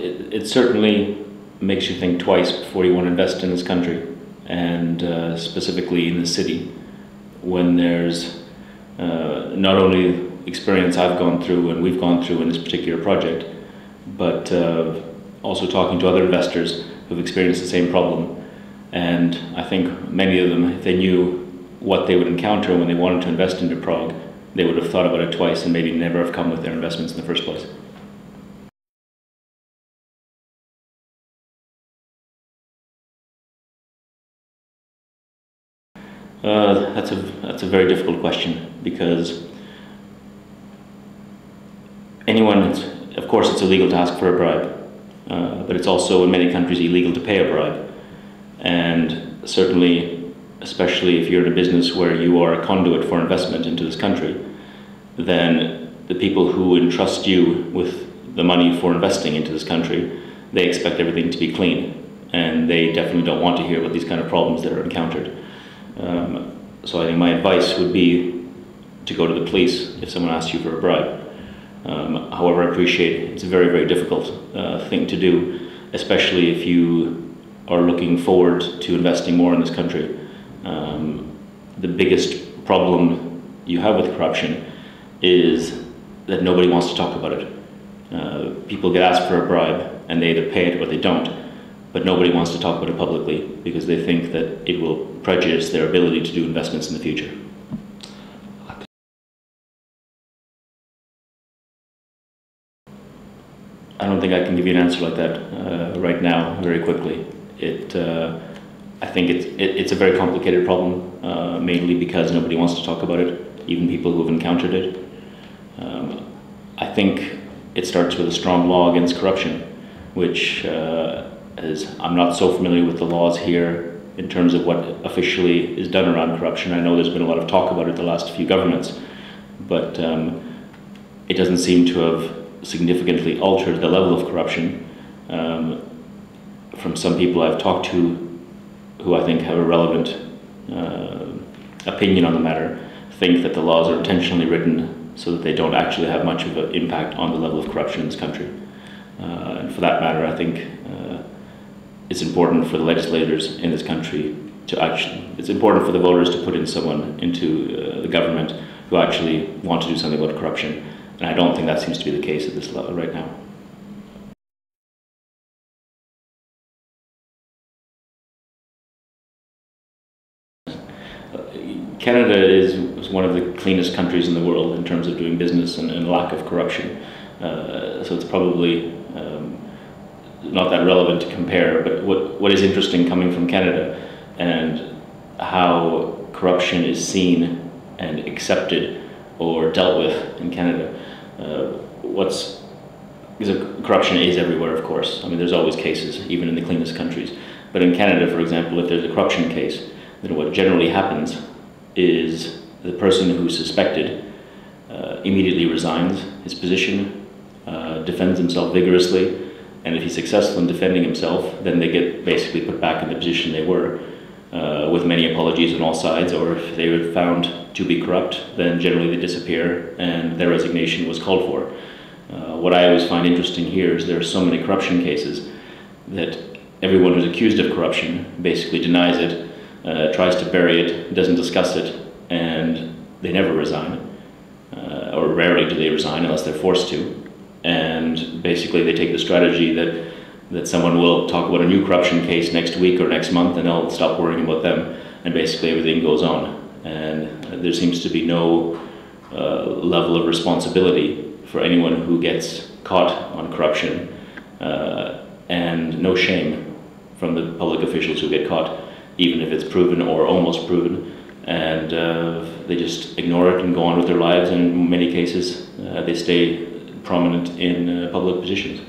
it certainly makes you think twice before you want to invest in this country, and specifically in the city, when there's not only experience I've gone through and we've gone through in this particular project, but also talking to other investors who've experienced the same problem. And I think many of them, if they knew what they would encounter when they wanted to invest into Prague, they would have thought about it twice and maybe never have come with their investments in the first place. That's a very difficult question, because of course it's illegal to ask for a bribe, but it's also in many countries illegal to pay a bribe. And certainly, especially if you're in a business where you are a conduit for investment into this country, then the people who entrust you with the money for investing into this country, they expect everything to be clean, and they definitely don't want to hear about these kind of problems that are encountered. So I think my advice would be to go to the police if someone asks you for a bribe. However, I appreciate it's a very, very difficult thing to do, especially if you are looking forward to investing more in this country. The biggest problem you have with corruption is that nobody wants to talk about it. People get asked for a bribe and they either pay it or they don't, but nobody wants to talk about it publicly because they think that it will prejudice their ability to do investments in the future. I don't think I can give you an answer like that right now, very quickly. I think it's a very complicated problem, mainly because nobody wants to talk about it, even people who have encountered it. I think it starts with a strong law against corruption, which I'm not so familiar with the laws here in terms of what officially is done around corruption. I know there's been a lot of talk about it the last few governments, but it doesn't seem to have significantly altered the level of corruption. From some people I've talked to who I think have a relevant opinion on the matter, think that the laws are intentionally written so that they don't actually have much of an impact on the level of corruption in this country. And for that matter, I think it's important for the legislators in this country it's important for the voters to put in someone into the government who actually want to do something about corruption. And I don't think that seems to be the case at this level right now. Canada is one of the cleanest countries in the world in terms of doing business and lack of corruption. So it's probably not that relevant to compare, but what is interesting coming from Canada and how corruption is seen and accepted or dealt with in Canada. Because corruption is everywhere, of course. I mean, there's always cases, even in the cleanest countries. But in Canada, for example, if there's a corruption case, then what generally happens is the person who's suspected immediately resigns his position, defends himself vigorously, and if he's successful in defending himself, then they get basically put back in the position they were, with many apologies on all sides, or if they were found to be corrupt, then generally they disappear and their resignation was called for. What I always find interesting here is there are so many corruption cases that everyone who's accused of corruption basically denies it, tries to bury it, doesn't discuss it, and they never resign, or rarely do they resign unless they're forced to. And basically they take the strategy that someone will talk about a new corruption case next week or next month and they'll stop worrying about them, and basically everything goes on. And there seems to be no level of responsibility for anyone who gets caught on corruption, and no shame from the public officials who get caught, even if it's proven or almost proven, and they just ignore it and go on with their lives, and in many cases they stay prominent in public positions.